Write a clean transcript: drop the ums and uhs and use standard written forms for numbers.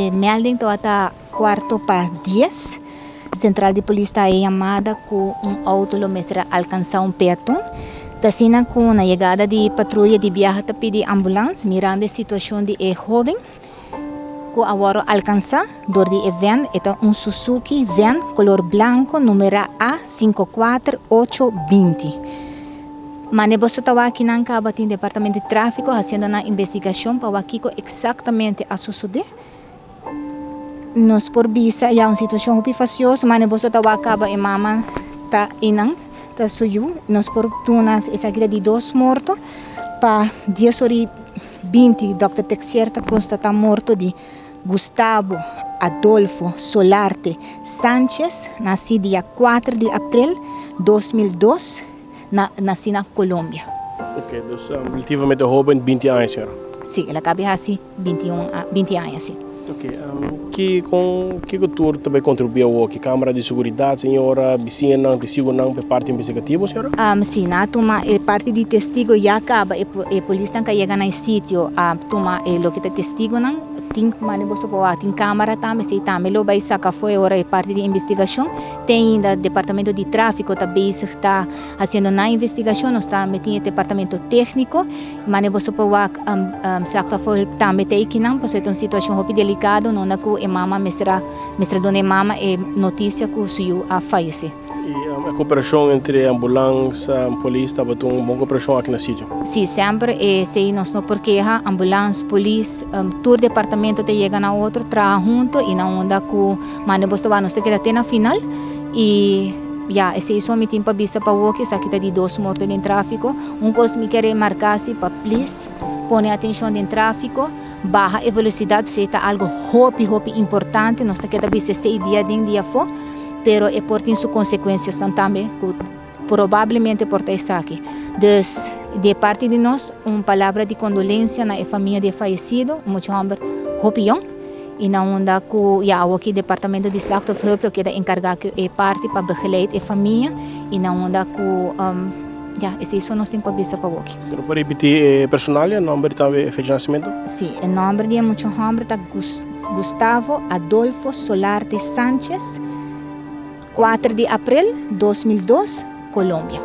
Melding to ata 9:45. Central de Polícia está chamada com auto para alcançar peatão. Tasina com a chegada de patrulha de viagem para pedir ambulância, mirando a situação de jovem. Com agora alcançar, dor de evento, é Suzuki van color branco, número A54820. Mas nós estamos aqui no departamento de tráfego, fazendo uma investigação para ver exatamente a suceder. Nós por vista é uma situação muito faciosa, mas nós estamos acaba e mama tá inang, tá suyu. Nós por tuna essa aqui de 2 mortos, para 10:20 Dr. Texierta constata morto de Gustavo Adolfo Solarte Sánchez, nascido dia 4 de abril de 2002, nascido na Colômbia. Ok, então relativamente jovem, 20 anos, senhora? Sim, ela cabe assim, 20 anos, sim. Ok, que o tour também contribuiu aqui? Câmara de segurança, senhora, vizinha, testigo não, para parte investigativa, senhora? Sim, na toma parte de testigo já acaba, e polícia não chega no sítio, toma o que é testigo não, tem maneboso para tem câmara também, se também lo vai sacar foi hora é parte de investigação, tem ainda departamento de tráfico também está fazendo na investigação, nós está metendo departamento técnico, maneboso para sacar foi também tem que não, porque é uma situação muito delicada, não é que mama mestra dona mama é notícia que o senhor a falece. E a cooperação entre ambulância e polícia estava uma boa cooperação aqui no sítio? Sim, sempre. Se nós não porque a ambulância, polícia, todo departamento te chega na outro, trabalha junto e na onda com maneboso vai nós queda até na final e esse isso me tem para vista para o que essa aqui de 2 mortos em tráfico. Coisa me quer marcar se para please, põe atenção em tráfico. Baixa a velocidade, se está algo hopi importante, nós queda vista 6 dias de dia for. Pero é por ter suas consequências também, que provavelmente por ter isso aqui. De parte de nós, uma palavra de condolência na família de falecido, muito hopião, e na onda que o departamento de slachtoffenhulp que é encarregado é parte para begeleid a família, e na onda que esse isso nós temos para ver para o aqui. Pero para repetir personal, o nome também fecha nascimento? Sim, o nome de muito homem está Gustavo Adolfo Solarte Sánchez, 4 de abril de 2002, Colômbia.